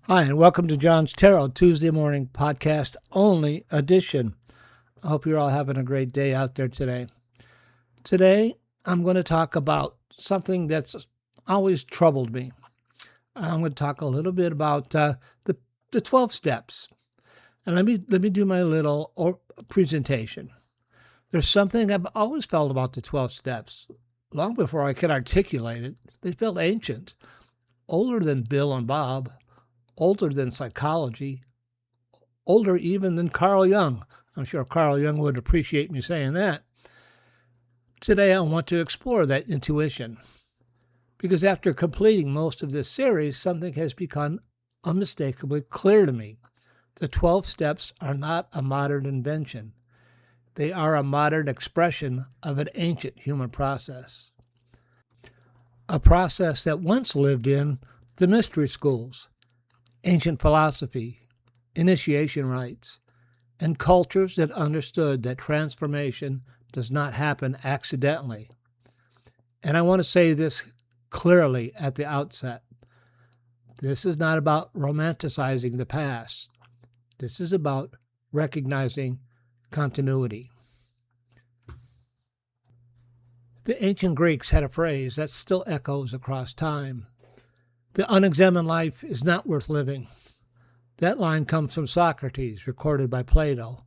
Hi, and welcome to John's Tarot Tuesday morning podcast only edition. I hope you're all having a great day out there today. Today, I'm going to talk about something that's always troubled me. I'm going to talk a little bit about the 12 steps. And let me do my little presentation. There's something I've always felt about the 12 steps. Long before I could articulate it, they felt ancient, older than Bill and Bob, older than psychology, older even than Carl Jung. I'm sure Carl Jung would appreciate me saying that. Today I want to explore that intuition, because after completing most of this series, something has become unmistakably clear to me. The 12 steps are not a modern invention. They are a modern expression of an ancient human process. A process that once lived in the mystery schools, ancient philosophy, initiation rites, and cultures that understood that transformation does not happen accidentally. And I want to say this clearly at the outset. This is not about romanticizing the past. This is about recognizing continuity. The ancient Greeks had a phrase that still echoes across time. The unexamined life is not worth living. That line comes from Socrates, recorded by Plato.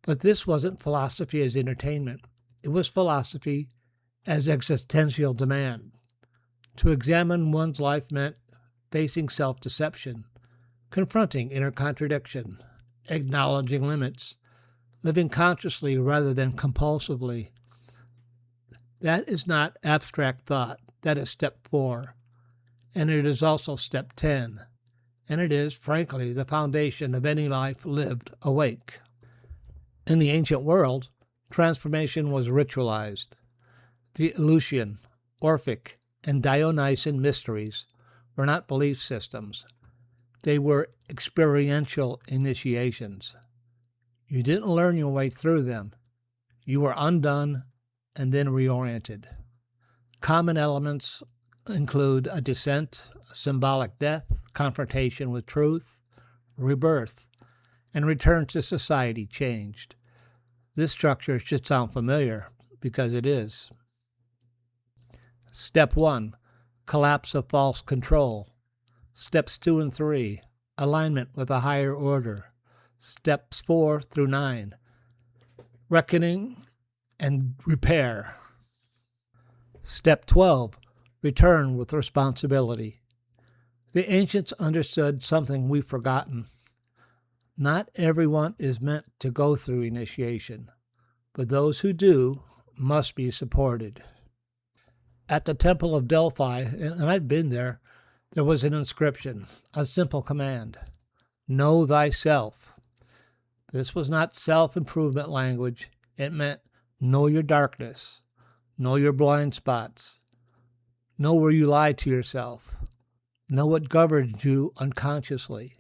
But this wasn't philosophy as entertainment. It was philosophy as existential demand. To examine one's life meant facing self-deception, confronting inner contradiction, acknowledging limits, living consciously rather than compulsively. That is not abstract thought. That is step 4. And it is also step 10. And it is, frankly, the foundation of any life lived awake. In the ancient world, transformation was ritualized. The Eleusinian, Orphic, and Dionysian mysteries were not belief systems. They were experiential initiations. You didn't learn your way through them. You were undone and then reoriented. Common elements include a descent, a symbolic death, confrontation with truth, rebirth, and return to society changed. This structure should sound familiar, because it is. Step 1, collapse of false control. Steps 2 and 3, alignment with a higher order. Steps 4 through 9, reckoning and repair. Step 12, return with responsibility. The ancients understood something we've forgotten. Not everyone is meant to go through initiation, but those who do must be supported. At the Temple of Delphi, and I've been there was an inscription, a simple command: know thyself. This was not self-improvement language. It meant know your darkness, know your blind spots, know where you lie to yourself, know what governs you unconsciously.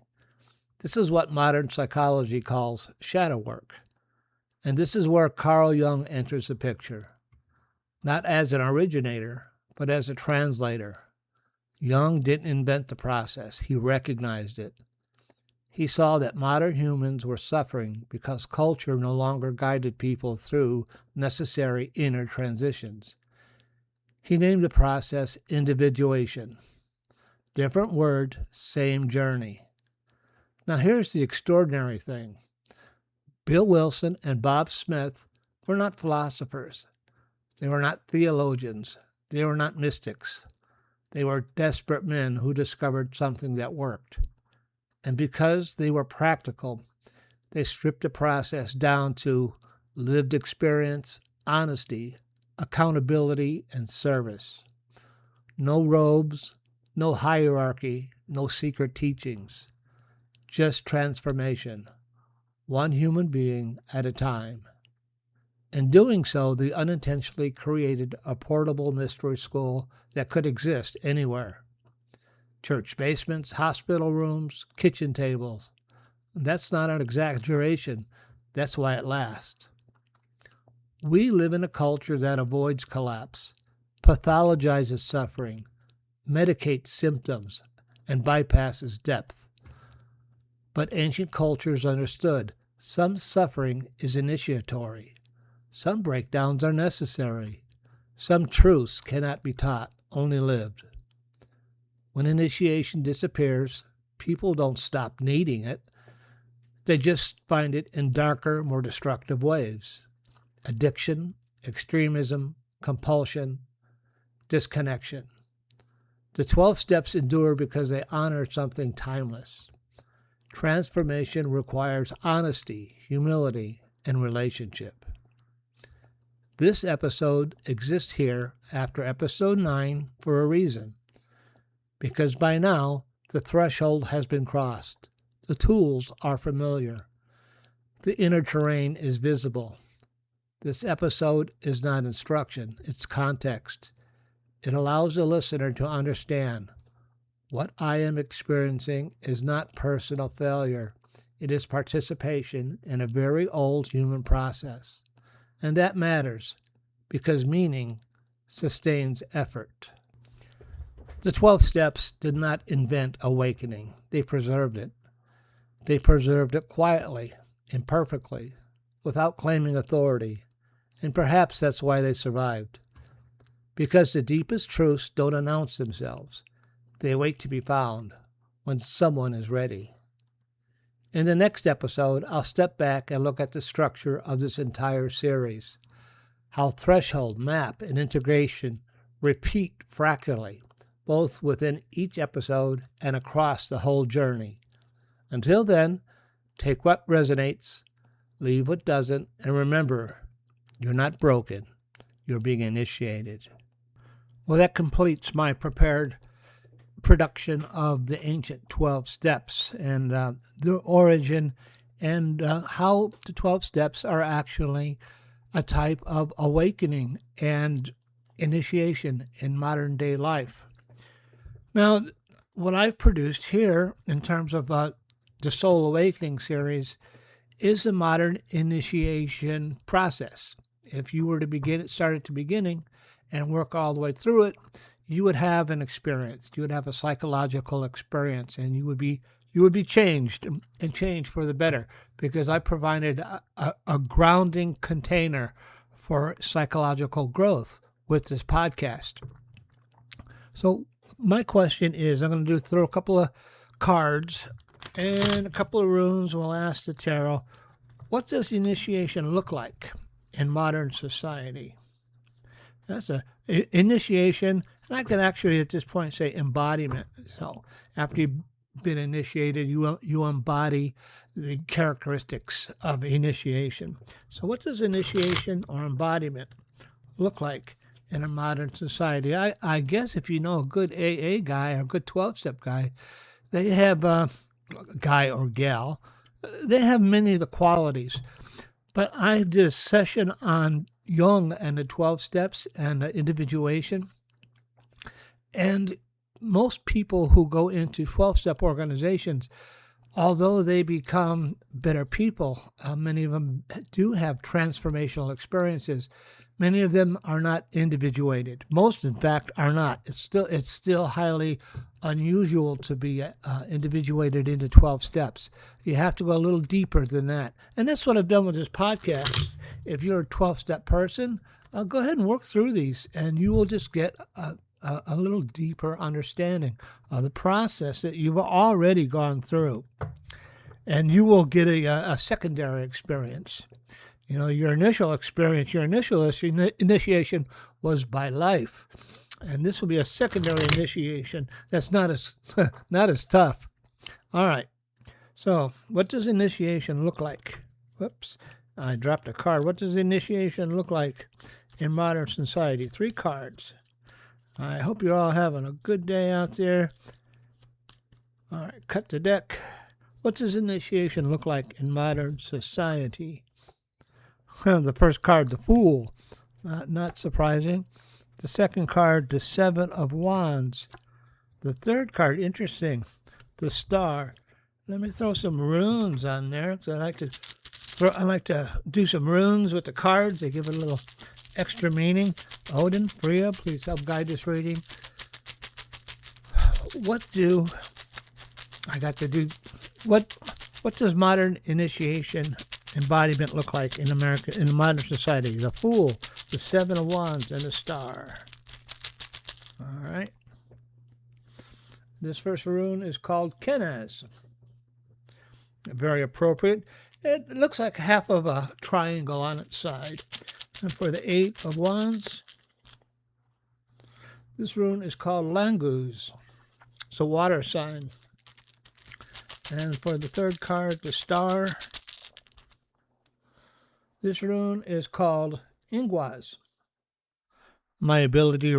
This is what modern psychology calls shadow work. And this is where Carl Jung enters the picture, not as an originator, but as a translator. Jung didn't invent the process. He recognized it. He saw that modern humans were suffering because culture no longer guided people through necessary inner transitions. He named the process individuation. Different word, same journey. Now here's the extraordinary thing. Bill Wilson and Bob Smith were not philosophers. They were not theologians. They were not mystics. They were desperate men who discovered something that worked. And because they were practical, they stripped the process down to lived experience, honesty, accountability, and service. No robes, no hierarchy, no secret teachings. Just transformation, one human being at a time. In doing so, they unintentionally created a portable mystery school that could exist anywhere. Church basements, hospital rooms, kitchen tables. That's not an exaggeration. That's why it lasts. We live in a culture that avoids collapse, pathologizes suffering, medicates symptoms, and bypasses depth. But ancient cultures understood some suffering is initiatory. Some breakdowns are necessary. Some truths cannot be taught, only lived. When initiation disappears, people don't stop needing it. They just find it in darker, more destructive ways. Addiction, extremism, compulsion, disconnection. The 12 steps endure because they honor something timeless. Transformation requires honesty, humility, and relationship. This episode exists here after episode 9 for a reason. Because by now, the threshold has been crossed. The tools are familiar. The inner terrain is visible. This episode is not instruction, it's context. It allows the listener to understand what I am experiencing is not personal failure. It is participation in a very old human process. And that matters because meaning sustains effort. The 12 steps did not invent awakening. They preserved it. They preserved it quietly, imperfectly, without claiming authority. And perhaps that's why they survived. Because the deepest truths don't announce themselves. They wait to be found when someone is ready. In the next episode, I'll step back and look at the structure of this entire series. How threshold, map, and integration repeat fractally, both within each episode and across the whole journey. Until then, take what resonates, leave what doesn't, and remember, you're not broken. You're being initiated. Well, that completes my prepared production of the ancient 12 steps and the origin and how the 12 steps are actually a type of awakening and initiation in modern day life. Now, what I've produced here in terms of the Soul Awakening series is a modern initiation process. If you were to start at the beginning and work all the way through it, you would have an experience. You would have a psychological experience, and you would be changed and changed for the better, because I provided a grounding container for psychological growth with this podcast. So my question is, I'm going to throw a couple of cards and a couple of runes. We'll ask the tarot, what does initiation look like in modern society? That's a initiation, and I can actually at this point say embodiment. So after you've been initiated, you embody the characteristics of initiation. So what does initiation or embodiment look like in a modern society? I guess if you know a good AA guy or a good 12-step guy, they have guy or gal, they have many of the qualities. But I did a session on Jung and the 12 steps and individuation. And most people who go into 12-step organizations, although they become better people, many of them do have transformational experiences. Many of them are not individuated. Most, in fact, are not. It's still highly unusual to be individuated into 12 steps. You have to go a little deeper than that. And that's what I've done with this podcast. If you're a 12-step person, go ahead and work through these, and you will just get a little deeper understanding of the process that you've already gone through. And you will get a secondary experience. You know, your initial experience, your initial initiation was by life. And this will be a secondary initiation that's not as tough. All right. So what does initiation look like? Whoops. I dropped a card. What does initiation look like in modern society? 3 cards. I hope you're all having a good day out there. All right. Cut the deck. What does initiation look like in modern society? The first card, the Fool. Not surprising. The second card, the 7 of Wands. The third card, interesting, the Star. Let me throw some runes on there, because I like to do some runes with the cards. They give it a little extra meaning. Odin, Freya, please help guide this reading. What do I got to do what does modern initiation embodiment look like in America, in modern society? The Fool, the Seven of Wands, and the Star. All right. This first rune is called Kenaz. Very appropriate. It looks like half of a triangle on its side. And for the Eight of Wands, this rune is called Languz. It's a water sign. And for the third card, the Star, this rune is called Ingwaz. My ability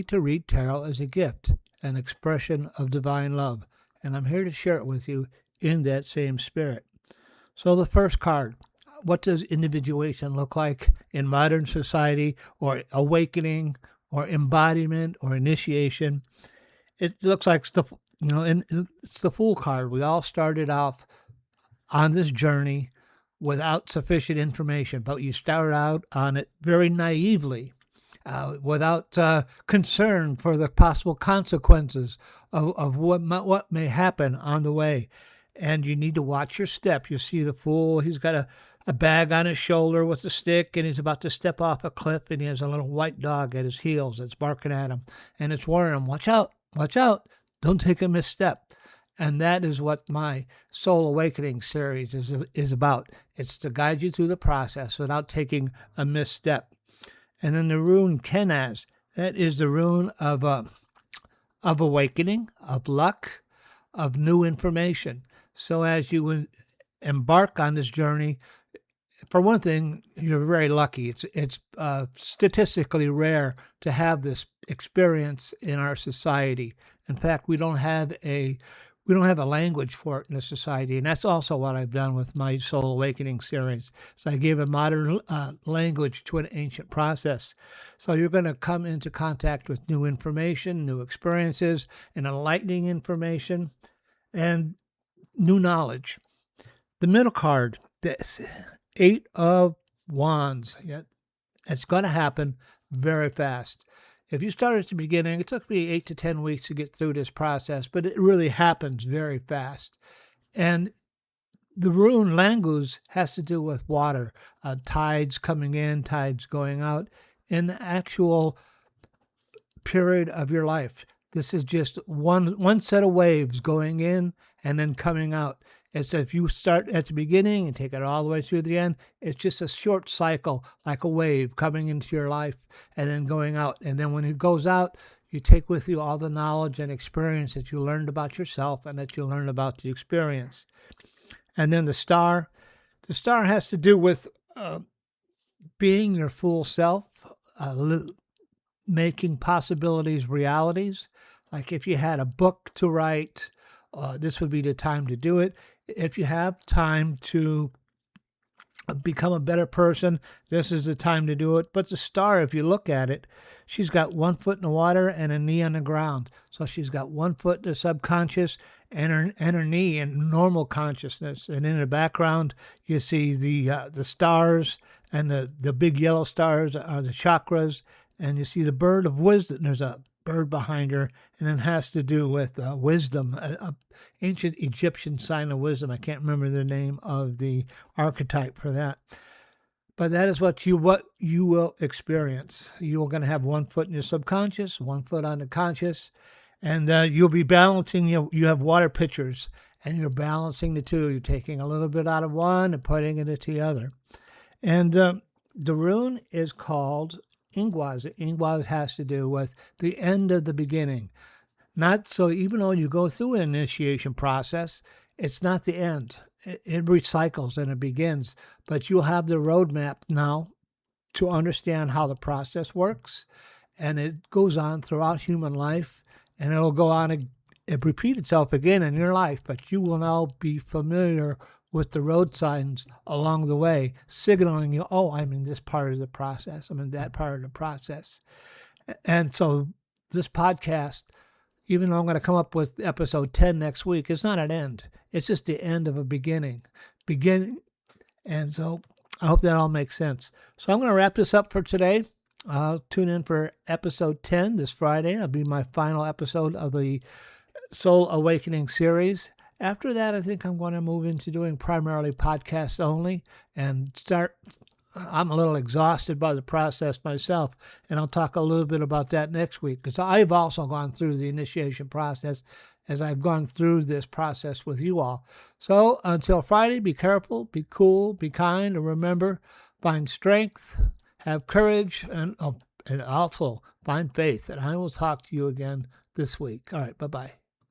to read tarot is a gift, an expression of divine love, and I'm here to share it with you in that same spirit. So the first card, what does individuation look like in modern society, or awakening, or embodiment, or initiation? It looks like it's the Fool card. We all started off on this journey without sufficient information, but you start out on it very naively, without concern for the possible consequences of what may happen on the way. And you need to watch your step. You see the Fool, he's got a bag on his shoulder with a stick, and he's about to step off a cliff, and he has a little white dog at his heels that's barking at him, and it's warning him, watch out, don't take a misstep. And that is what my Soul Awakening series is about. It's to guide you through the process without taking a misstep. And then the rune Kenaz, that is the rune of awakening, of luck, of new information. So as you embark on this journey, for one thing, you're very lucky. It's statistically rare to have this experience in our society. In fact, we don't have a language for it in the society, and that's also what I've done with my Soul Awakening series. So I gave a modern language to an ancient process. So you're going to come into contact with new information, new experiences, and enlightening information, and new knowledge. The middle card, this Eight of Wands. Yeah, it's going to happen very fast. If you start at the beginning, it took me 8 to 10 weeks to get through this process, but it really happens very fast. And the rune Languz has to do with water, tides coming in, tides going out, in the actual period of your life. This is just one set of waves going in and then coming out. It's if you start at the beginning and take it all the way through the end, it's just a short cycle, like a wave coming into your life and then going out. And then when it goes out, you take with you all the knowledge and experience that you learned about yourself and that you learned about the experience. And then the Star has to do with being your full self, making possibilities realities. Like if you had a book to write, this would be the time to do it. If you have time to become a better person, this is the time to do it. But the Star, if you look at it, she's got 1 foot in the water and a knee on the ground. So she's got 1 foot in the subconscious and her knee in normal consciousness. And in the background, you see the stars, and the big yellow stars are the chakras. And you see the bird of wisdom. There's a bird behind her, and it has to do with wisdom, an ancient Egyptian sign of wisdom. I can't remember the name of the archetype for that. But that is what you will experience. You're going to have 1 foot in your subconscious, 1 foot on the conscious, and you'll be balancing. You have water pitchers, and you're balancing the two. You're taking a little bit out of one and putting it into the other. And the rune is called Ingwaz. Ingwaz has to do with the end of the beginning. Not so, even though you go through an initiation process, it's not the end. It recycles and it begins. But you'll have the roadmap now to understand how the process works. And it goes on throughout human life. And it'll go on and repeat itself again in your life. But you will now be familiar with the road signs along the way, signaling you, oh, I'm in this part of the process, I'm in that part of the process. And so this podcast, even though I'm going to come up with episode 10 next week, it's not an end. It's just the end of a beginning. And so I hope that all makes sense. So I'm going to wrap this up for today. I'll tune in for episode 10 this Friday. It'll be my final episode of the Soul Awakening series. After that, I think I'm going to move into doing primarily podcasts only and start. I'm a little exhausted by the process myself, and I'll talk a little bit about that next week because I've also gone through the initiation process as I've gone through this process with you all. So until Friday, be careful, be cool, be kind, and remember, find strength, have courage, and also find faith. And I will talk to you again this week. All right, bye-bye.